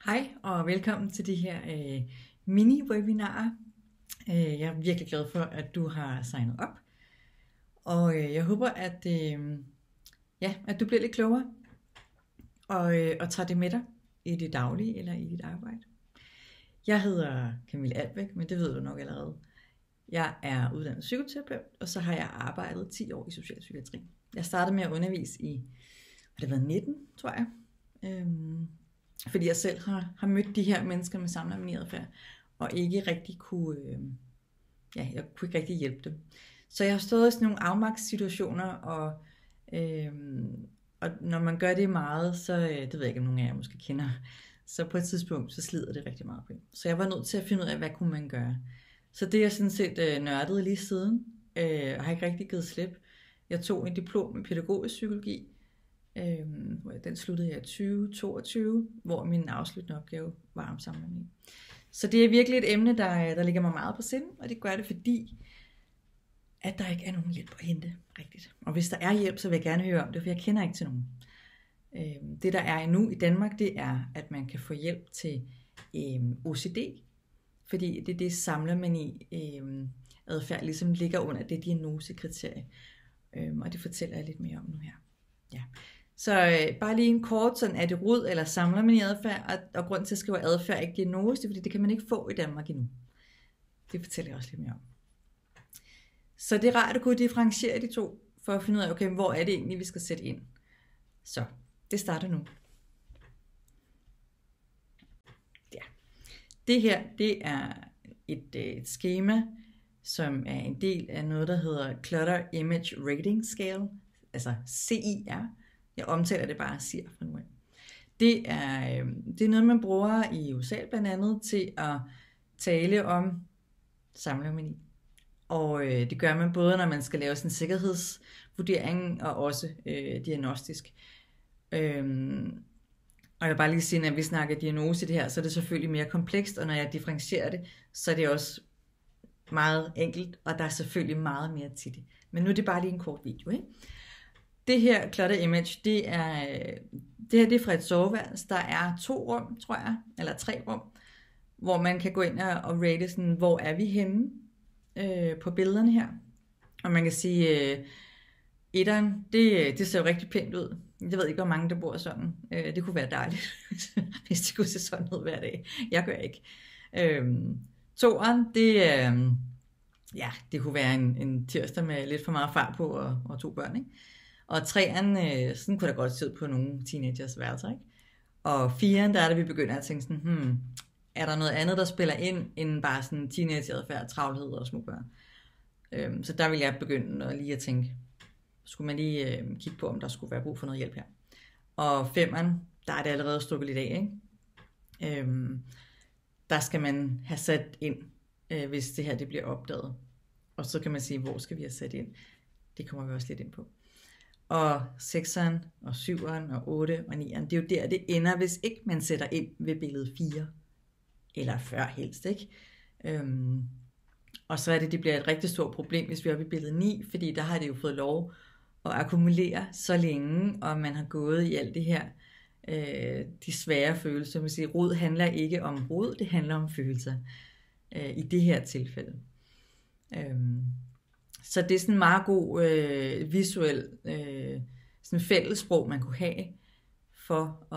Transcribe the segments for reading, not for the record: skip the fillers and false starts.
Hej og velkommen til de her mini-webinarer. Jeg er virkelig glad for, at du har signet op, og jeg håber, at du bliver lidt klogere og tager det med dig i det daglige eller i dit arbejde. Jeg hedder Camille Albæk, men det ved du nok allerede. Jeg er uddannet psykoterapeut, og så har jeg arbejdet 10 år i socialpsykiatri. Jeg startede med at undervise i, har det været 19, tror jeg. Fordi jeg selv har mødt de her mennesker med samlermineret adfærd, og ikke rigtig jeg kunne ikke rigtig hjælpe dem. Så jeg har stået i sådan nogle afmagtssituationer, og når man gør det meget, så, det ved jeg ikke, om nogen af jer måske kender, så på et tidspunkt, så slider det rigtig meget på en. Så jeg var nødt til at finde ud af, hvad kunne man gøre. Så det er jeg sådan set nørdet lige siden, og har ikke rigtig givet slip. Jeg tog en diplom i pædagogisk psykologi, den sluttede jeg i 2022, hvor min afsluttende opgave var om samlermani. Så det er virkelig et emne, der ligger mig meget på sinde, og det gør det, fordi at der ikke er nogen hjælp at hente rigtigt. Og hvis der er hjælp, så vil jeg gerne høre om det, for jeg kender ikke til nogen. Det der er nu i Danmark, det er, at man kan få hjælp til OCD, fordi det er det samlermani adfærd ligesom ligger under det diagnosekriterie. Og det fortæller jeg lidt mere om nu her. Ja. Så bare lige en kort, sådan er det rod eller samlermani adfærd, og grund til at skrive adfærd ikke diagnose, fordi det kan man ikke få i Danmark endnu. Det fortæller jeg også lidt mere om. Så det er rart at kunne differentiere de to, for at finde ud af, okay, hvor er det egentlig, vi skal sætte ind. Så det starter nu. Ja. Det her, det er et skema, som er en del af noget, der hedder Clutter Image Rating Scale, altså CIR. Jeg omtaler det bare CIR fra nu af. Det er noget, man bruger i USA blandt andet til at tale om samlermani. Og det gør man både, når man skal lave sådan en sikkerhedsvurdering og også diagnostisk. Og jeg vil bare lige sige, at når vi snakker diagnose i det her, så er det selvfølgelig mere komplekst, og når jeg differentierer det, så er det også meget enkelt, og der er selvfølgelig meget mere til det. Men nu er det bare lige en kort video, ikke? Det her Clutter Image, det er fra et soveværelse. Der er 2 rum, tror jeg, eller 3 rum, hvor man kan gå ind og rate sådan, hvor er vi henne på billederne her. Og man kan sige, etteren, det ser jo rigtig pænt ud. Jeg ved ikke, hvor mange der bor sådan. Det kunne være dejligt, hvis det kunne se sådan ud hver dag. Jeg gør ikke. Toeren, det kunne være en tirsdag med lidt for meget fart på og 2 børn, ikke? Og 3'eren, sådan kunne der godt se ud på nogle teenagers værelser, ikke? Og 4'eren, der er det, vi begynder at tænke sådan, er der noget andet, der spiller ind, end bare sådan teenageadfærd, travlhed og små børn? Så der vil jeg begynde lige at tænke, skulle man lige kigge på, om der skulle være brug for noget hjælp her. Og 5'eren, der er det allerede stukket lidt af, ikke? Der skal man have sat ind, hvis det her det bliver opdaget. Og så kan man sige, hvor skal vi have sat ind? Det kommer vi også lidt ind på. Og 6'eren, og 7'eren, og 8'eren, og 9'eren, det er jo der, det ender, hvis ikke man sætter ind ved billede 4. Eller før helst, ikke? Og så er det bliver et rigtig stort problem, hvis vi er ved billede 9, fordi der har det jo fået lov at akkumulere så længe, og man har gået i alt det her, de svære følelser. Man siger, rod handler ikke om rod, det handler om følelser. I det her tilfælde. Så det er sådan en meget god visuel sådan fællessprog, man kunne have for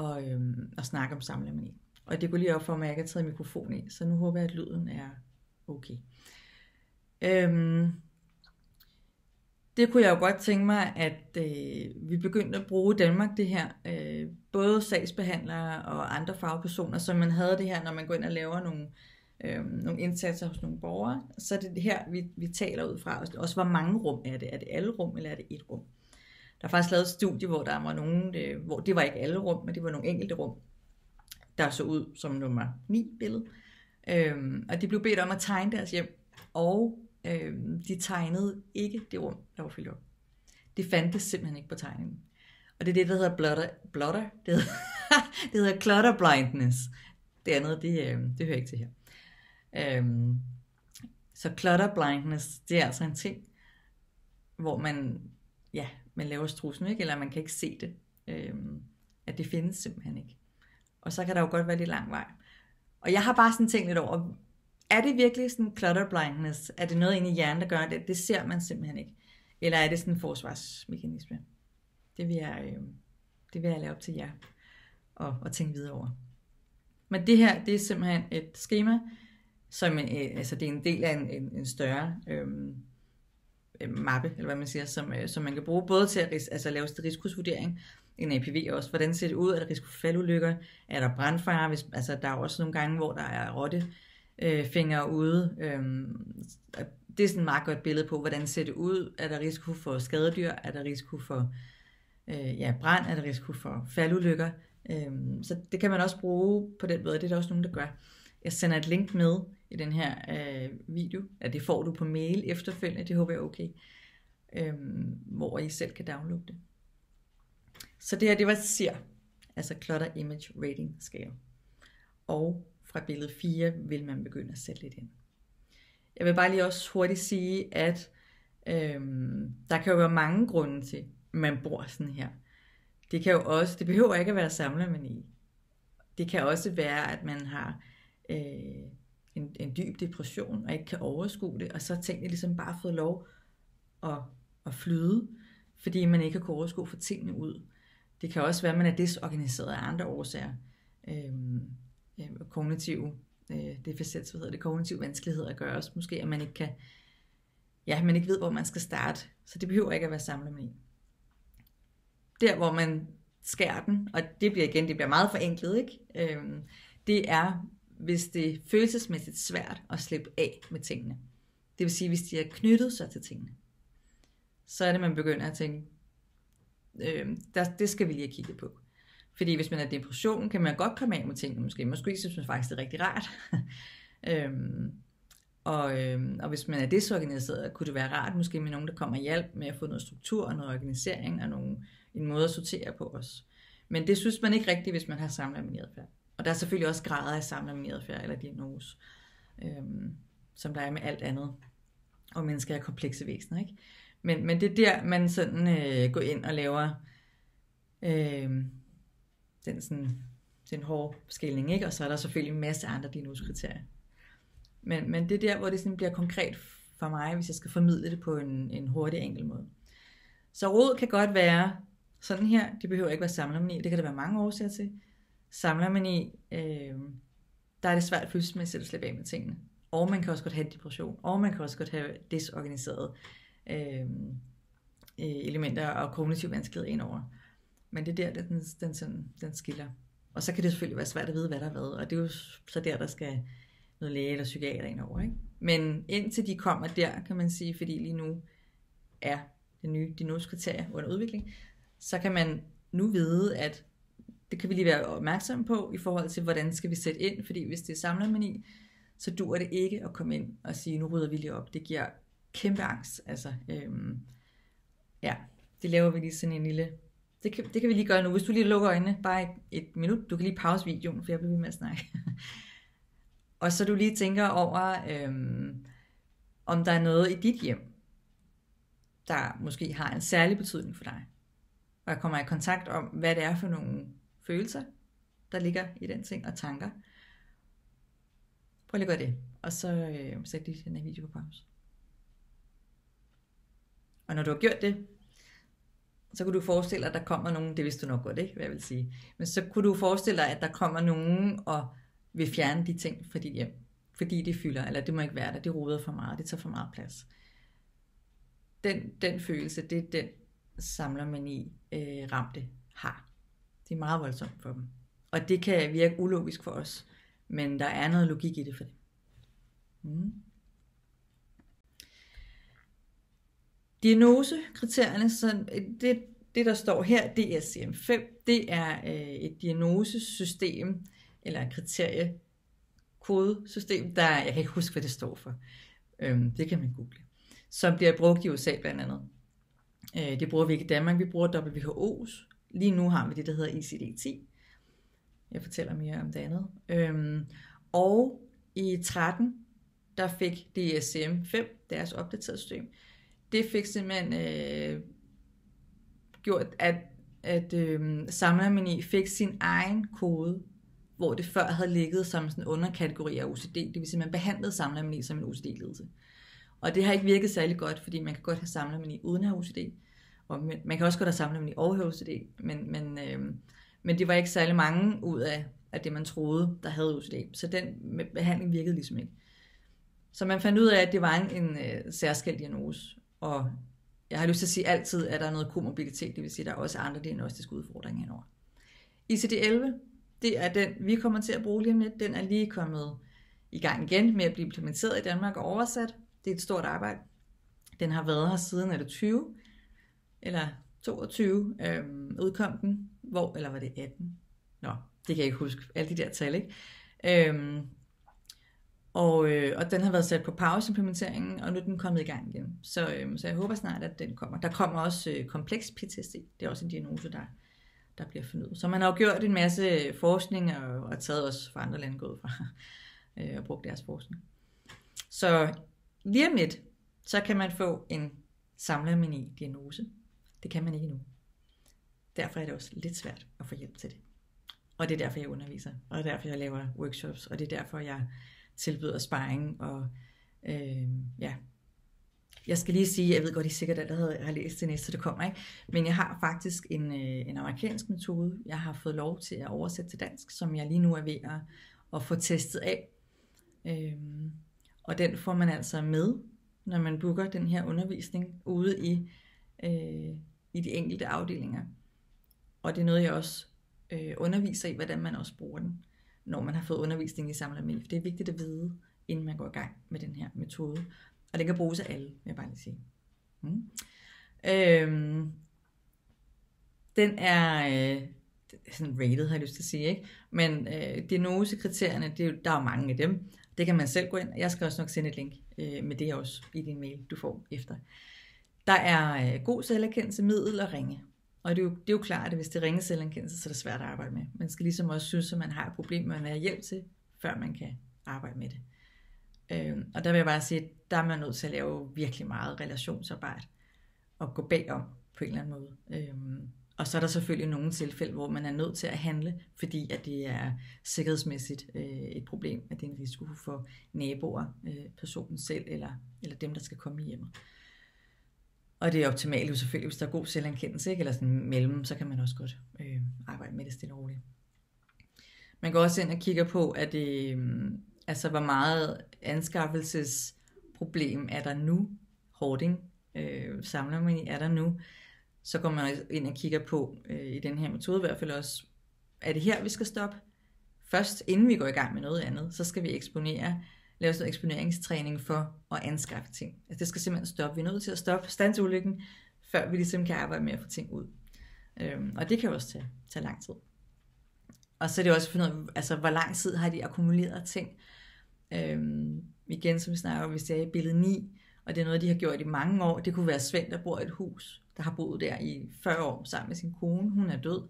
at snakke om samlermani. Og det går lige op for mig, at jeg ikke har taget mikrofon i, så nu håber jeg, at lyden er okay. Det kunne jeg jo godt tænke mig, at vi begyndte at bruge i Danmark det her, både sagsbehandlere og andre fagpersoner, som man havde det her, når man går ind og laver nogle indsatser hos nogle borgere, så er det her, vi taler ud fra. Også hvor mange rum er det? Er det alle rum, eller er det et rum? Der er faktisk lavet et studie, hvor der var nogen, hvor det var ikke alle rum, men det var nogle enkelte rum, der så ud som nummer 9 billede. Og de blev bedt om at tegne deres hjem, og de tegnede ikke det rum, der var fyldt op. Det fandtes simpelthen ikke på tegningen. Og det er det, der hedder blotter. Det hedder clutter blindness. Det andet, det hører ikke til her. Så clutter blindness, det er altså en ting, hvor man laver strusen, ikke? Eller man kan ikke se det. At det findes simpelthen ikke. Og så kan der jo godt være lidt lang vej. Og jeg har bare sådan tænkt lidt over, er det virkelig sådan clutter blindness? Er det noget inde i hjernen, der gør det? Det ser man simpelthen ikke. Eller er det sådan en forsvarsmekanisme? Det vil jeg lave op til jer og tænke videre over. Men det her, det er simpelthen et skema, som altså det er en del af en større mappe, eller hvad man siger, som man kan bruge både til at lave risikosvurdering, en APV også. Hvordan ser det ud? Er der risiko for faldulykker? Er der brandfare? Altså der er også nogle gange, hvor der er rottefingre ude. Det er sådan et meget godt billede på, hvordan ser det ud? Er der risiko for skadedyr? Er der risiko for brand? Er der risiko for faldulykker? Så det kan man også bruge på den måde. Det er der også nogen, der gør. Jeg sender et link med i den her video. Det får du på mail efterfølgende. Det håber jeg er okay. Hvor I selv kan downloade det. Så det her, det var SIR, altså Clutter Image Rating Scale. Og fra billede 4 vil man begynde at sætte lidt ind. Jeg vil bare lige også hurtigt sige, at der kan jo være mange grunde til, at man bor sådan her. Det behøver ikke at være samlermani. Det kan også være, at man har en dyb depression og ikke kan overskue det, og så har tingene ligesom bare fået lov at flyde, fordi man ikke har kunnet overskue for tingene ud. Det kan også være, at man er desorganiseret af andre årsager. Kognitive deficits, kognitive vanskeligheder at gøre også. Måske at man ikke kan, man ikke ved, hvor man skal starte. Så det behøver ikke at være samlermani. Der, hvor man skærer den, og det bliver meget forenklet, ikke? Det er, hvis det er følelsesmæssigt svært at slippe af med tingene. Det vil sige, hvis de er knyttet sig til tingene. Så er det, man begynder at tænke, det skal vi lige have kigget på. Fordi hvis man er i depression, kan man godt komme af med tingene måske synes man faktisk, det er rigtig rart. Og hvis man er desorganiseret, kunne det være rart måske med nogen, der kommer og hjælp med at få noget struktur og noget organisering og en måde at sortere på os. Men det synes man ikke rigtigt, hvis man har samlermani adfærd. Og der er selvfølgelig også grader af samlermani adfærd eller diagnose, som der er med alt andet. Og mennesker er komplekse væsener, ikke? Men det er der, man sådan går ind og laver den hårde skilning, ikke? Og så er der selvfølgelig en masse andre diagnosekriterier. Men det er der, hvor det sådan bliver konkret for mig, hvis jeg skal formidle det på en hurtig, enkel måde. Så rod kan godt være sådan her. Det behøver ikke være samlermani. Det kan der være mange årsager til. Samlermani, der er det svært følelsesmæssigt at slippe af med tingene. Og man kan også godt have depression. Og man kan også godt have desorganiseret elementer og kognitiv vanskelighed indover. Men det er der, den skiller. Og så kan det selvfølgelig være svært at vide, hvad der er hvad. Og det er jo så der, der skal noget læge eller psykiater indover, ikke? Men indtil de kommer der, kan man sige, fordi lige nu er det nye diagnosekriterie under udvikling, så kan man nu vide, at det kan vi lige være opmærksom på i forhold til, hvordan skal vi sætte ind, fordi hvis det er samlermani, så duer det ikke at komme ind og sige, nu rydder vi lige op. Det giver kæmpe angst. Altså, det laver vi lige sådan en lille... Det kan vi lige gøre nu. Hvis du lige lukker øjnene, bare et minut, du kan lige pause videoen, for jeg bliver ved med at snakke. Og så du lige tænker over, om der er noget i dit hjem, der måske har en særlig betydning for dig. Og jeg kommer i kontakt om, hvad det er for nogle følelser, der ligger i den ting, og tanker. Prøv lige at gøre det, og så sæt lige den her video på pause. Og når du har gjort det, så kunne du forestille dig, at der kommer nogen, det vidste du nok godt, ikke, hvad jeg vil sige. Men så kunne du forestille dig, at der kommer nogen og vil fjerne de ting fra dit hjem. Fordi det fylder, eller det må ikke være der, det roder for meget, det tager for meget plads. Den følelse, det er den samlermani ramte har. Det er meget voldsomt for dem. Og det kan virke ulogisk for os, men der er noget logik i det for dem. Diagnosekriterierne, så det der står her, DSM-5, det er et diagnosesystem, eller et kriteriekodesystem, jeg kan ikke huske, hvad det står for. Det kan man google. Som bliver brugt i USA blandt andet. Det bruger vi ikke i Danmark, vi bruger WHO's. Lige nu har vi det, der hedder ICD-10. Jeg fortæller mere om det andet. Og i 13, der fik DSM-5, deres opdaterede system, det fik simpelthen gjort, at samlermani fik sin egen kode hvor det før havde ligget som sådan en underkategori af OCD, det vil sige, at man behandlede samlermani som en OCD-lidelse. Og det har ikke virket særlig godt, fordi man kan godt have samlermani uden at have OCD, og man kan også godt have samlermani og have OCD, men det var ikke særlig mange ud af det, man troede, der havde OCD. Så den behandling virkede ligesom ikke. Så man fandt ud af, at det var en særskilt diagnose, og jeg har lyst til at sige altid, at der er noget komorbiditet, det vil sige, at der er også andre diagnostiske udfordringer indover. ICD-11, det er den, vi kommer til at bruge lige om lidt. Den er lige kommet i gang igen med at blive implementeret i Danmark og oversat. Det er et stort arbejde. Den har været her siden, er det 20 eller 22 udkom den, eller var det 18? Nå, det kan jeg ikke huske, alle de der tal, ikke? Og den har været sat på pause-implementeringen, og nu er den kommet i gang igen. Så jeg håber snart, at den kommer. Der kommer også kompleks PTSD. Det er også en diagnose, der bliver fundet. Så man har jo gjort en masse forskning, og taget også fra andre lande gået fra og brugt deres forskning. Så lige om lidt, så kan man få en samlermani-diagnose. Det kan man ikke endnu. Derfor er det også lidt svært at få hjælp til det. Og det er derfor, jeg underviser, og det er derfor, jeg laver workshops, og det er derfor, jeg tilbyder sparring, og jeg skal lige sige, jeg ved godt, I sikkert allerede har læst det næste, det kommer, ikke? Men jeg har faktisk en amerikansk metode, jeg har fået lov til at oversætte til dansk, som jeg lige nu er ved at få testet af. Og den får man altså med, når man booker den her undervisning ude i de enkelte afdelinger. Og det er noget, jeg også underviser i, hvordan man også bruger den, når man har fået undervisning i samlermani. For det er vigtigt at vide, inden man går i gang med den her metode. Og det kan bruges af alle, vil jeg bare lige sige. Den er sådan rated, har jeg lyst til at sige, ikke? Men diagnosekriterierne, der er jo mange af dem. Det kan man selv gå ind. Jeg skal også nok sende et link med det også i din mail, du får efter. Der er god selverkendelse, middel og ringe. Og det er jo klart, at hvis det er ringe selverkendelse, så er det svært at arbejde med. Man skal ligesom også synes, at man har et problem, man har hjælp til, før man kan arbejde med det. Og der vil jeg bare sige, at der er man nødt til at lave virkelig meget relationsarbejde og gå bagom på en eller anden måde. Og så er der selvfølgelig nogle tilfælde, hvor man er nødt til at handle, fordi at det er sikkerhedsmæssigt et problem, at det er en risiko for naboer, personen selv eller dem, der skal komme i hjemmet. Og det er optimalt jo selvfølgelig, hvis der er god selvankendelse, ikke? Eller sådan mellem, så kan man også godt arbejde med det stille og roligt. Man går også ind og kigger på, at altså hvor meget anskaffelsesproblem er der nu, hoarding, samlermani er der nu, så går man ind og kigger på, i den her metode i hvert fald også, er det her, vi skal stoppe? Først, inden vi går i gang med noget andet, så skal vi lave sådan en eksponeringstræning for at anskaffe ting. Altså det skal simpelthen stoppe. Vi er nødt til at stoppe standsulykken, før vi ligesom kan arbejde med at få ting ud. Og det kan jo også tage lang tid. Og så er det også for noget, altså hvor lang tid har de akkumuleret ting. Igen, som vi snakker om, hvis det er i billede 9, og det er noget, de har gjort i mange år. Det kunne være Svend, der bor i et hus, der har boet der i 40 år sammen med sin kone. Hun er død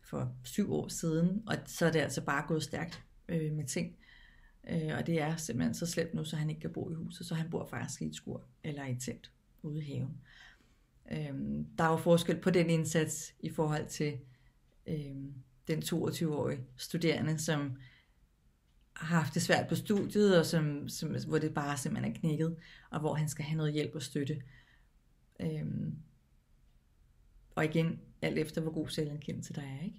for 7 år siden, og så er det altså bare gået stærkt med ting. Og det er simpelthen så slemt nu, så han ikke kan bo i huset, så han bor faktisk i et skur eller i et telt ude i haven. Der er jo forskel på den indsats i forhold til den 22-årige studerende, som har haft det svært på studiet, og hvor det bare simpelthen er knækket, og hvor han skal have noget hjælp og støtte. Og igen, alt efter hvor god selvankendelse der er, ikke?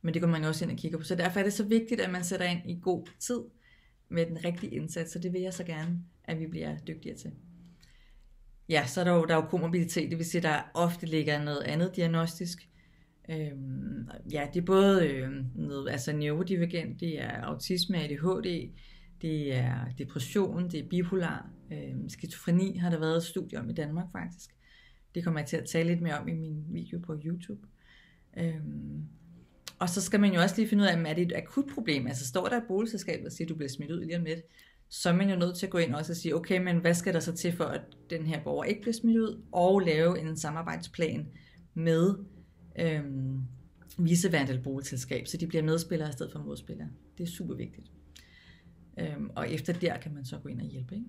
Men det går man også ind og kigger på. Så derfor er det så vigtigt, at man sætter ind i god tid med den rigtige indsats, og det vil jeg så gerne, at vi bliver dygtigere til. Ja, så er der jo komorbiditet, det vil sige, at der ofte ligger noget andet diagnostisk. Ja, det er både noget, altså neurodivergent, det er autisme, ADHD, det er depression, det er bipolar, skizofreni har der været et studie om i Danmark faktisk. Det kommer jeg til at tale lidt mere om i min video på YouTube. Og så skal man jo også lige finde ud af, er det et akut problem? Altså står der et boligselskab, der siger, at du bliver smidt ud lige om lidt, så er man jo nødt til at gå ind og sige, okay, men hvad skal der så til for, at den her borger ikke bliver smidt ud, og lave en samarbejdsplan med viceværende boligselskab, så de bliver medspillere i stedet for modspillere. Det er super vigtigt. Og efter der kan man så gå ind og hjælpe, ikke?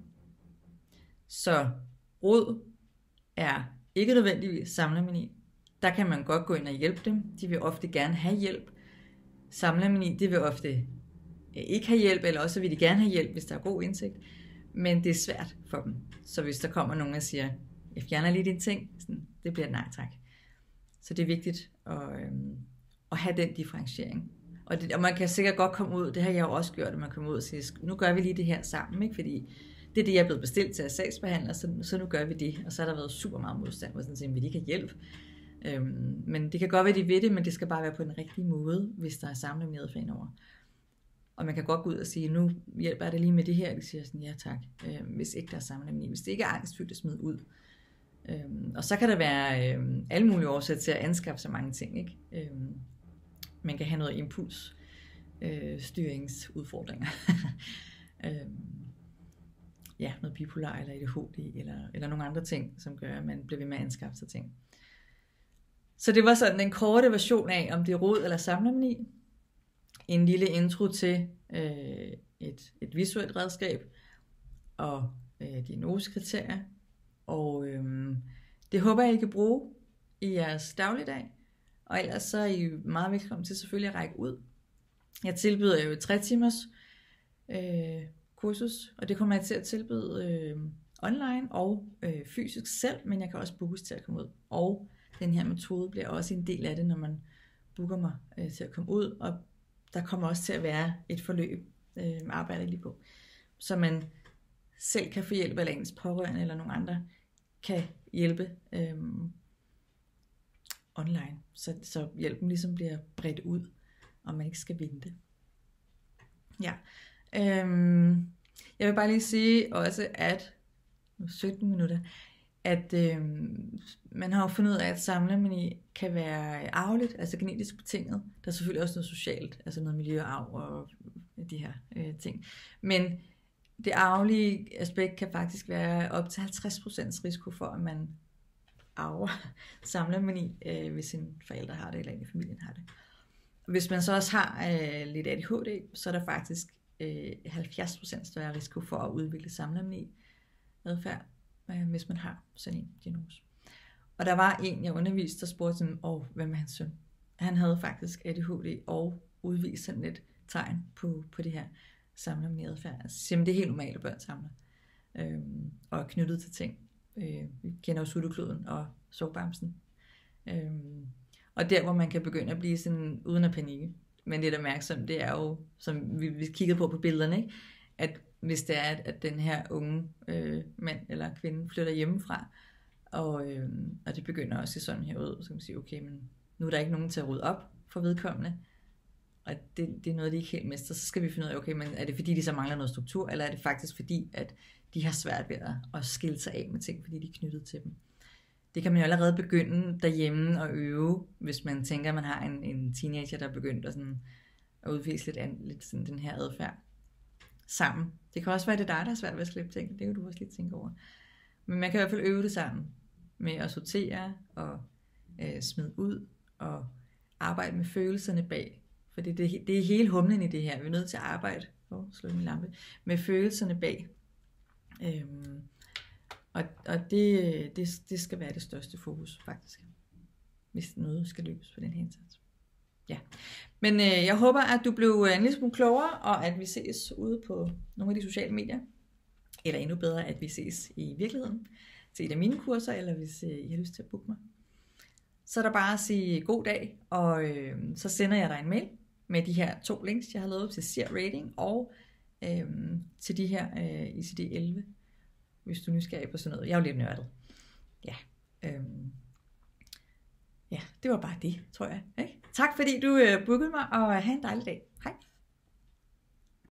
Så råd er ikke nødvendigvis samlermani. Der kan man godt gå ind og hjælpe dem. De vil ofte gerne have hjælp. samlermani, det vil ofte ikke have hjælp, eller også vil de gerne have hjælp, hvis der er god indsigt, men det er svært for dem. Så hvis der kommer nogen og siger, jeg fjerner lige dine ting, sådan, det bliver et nej tak. Så det er vigtigt at have den differentiering. Og man kan sikkert godt komme ud, det har jeg jo også gjort, at man kommer ud og siger, nu gør vi lige det her sammen, ikke? Fordi det er det, jeg er blevet bestilt til at sagsbehandle, så nu gør vi det. Og så har der været super meget modstand, hvor sådan set, vil de ikke have hjælp. Men det kan godt være, de ved det, men det skal bare være på den rigtige måde, hvis der er samlet med adfærd over. Og man kan godt gå ud og sige, nu hjælper jeg dig lige med det her, og de siger sådan, ja tak, hvis ikke der er samlet. Hvis det ikke er angstfyldt at smide ud. Og så kan der være alle mulige årsager til at anskaffe så mange ting, ikke? Man kan have noget impuls styringsudfordringer. Ja, noget bipolar eller ADHD eller nogle andre ting, som gør, at man bliver ved med at anskaffe sig ting. Så det var sådan en korte version af, om det er rod eller samlermani. En lille intro til et visuelt redskab og diagnosekriterier. Og det håber jeg, I kan bruge i jeres dagligdag. Og ellers så er I meget velkommen til selvfølgelig at række ud. Jeg tilbyder jo et 3 timers kursus, og det kommer jeg til at tilbyde online og fysisk selv, men jeg kan også bookes til at komme ud. Og den her metode bliver også en del af det, når man booker mig til at komme ud, og der kommer også til at være et forløb, arbejder lige på, så man selv kan få hjælp, eller ens pårørende eller nogle andre kan hjælpe online, så hjælpen ligesom bliver bredt ud, og man ikke skal vente. Ja. Jeg vil bare lige sige også, at 17 minutter, at man har jo fundet ud af, at samlermani kan være arveligt, altså genetisk betinget. Der er selvfølgelig også noget socialt, altså noget miljøarv og de her ting. Men det arvelige aspekt kan faktisk være op til 50% risiko for, at man arver samlermani, hvis en forælder har det, eller en i familien har det. Hvis man så også har lidt ADHD, så er der faktisk 70% større risiko for at udvikle samlermani adfærd, hvis man har sådan en diagnose. Og der var en, jeg underviste, der spurgte sådan, hvad med hans søn? Han havde faktisk ADHD og udviste sådan lidt tegn på det her samlermani adfærd. Altså, simpelthen det er helt normalt, at børn samler og er knyttet til ting. Vi kender jo suttekloden og sovbamsen. Og der, hvor man kan begynde at blive sådan uden at panikke, men lidt opmærksom, det er jo, som vi kiggede på billederne, ikke? At hvis det er, at den her unge mand eller kvinde flytter hjemmefra, og det begynder også at se sådan her ud, så kan man sige, okay, men nu er der ikke nogen til at rydde op for vedkommende, og det er noget, de ikke helt mestrer, så skal vi finde ud af, okay, men er det fordi, de så mangler noget struktur, eller er det faktisk fordi, at de har svært ved at skille sig af med ting, fordi de er knyttet til dem. Det kan man jo allerede begynde derhjemme at øve, hvis man tænker, at man har en teenager, der er begyndt at udvise lidt sådan den her adfærd sammen. Det kan også være, at det er dig, der er svært ved at slippe ting. Det kan du også lidt tænke over. Men man kan i hvert fald øve det sammen med at sortere og smide ud og arbejde med følelserne bag. For det er hele humlen i det her. Vi er nødt til at arbejde med følelserne bag. Og det skal være det største fokus faktisk, hvis noget skal lykkes på den her indsats. Ja. Men jeg håber, at du blev en lille smule klogere, og at vi ses ude på nogle af de sociale medier. Eller endnu bedre, at vi ses i virkeligheden til et af mine kurser, eller hvis I har lyst til at booke mig. Så er der bare at sige god dag, og så sender jeg dig en mail med de her 2 links, jeg har lavet til SEER Rating og til de her ICD-11, hvis du er nysgerrig på sådan noget. Jeg er jo lidt nørdet. Ja. Ja, det var bare det, tror jeg. Ikke? Tak fordi du bookede mig, og have en dejlig dag. Hej.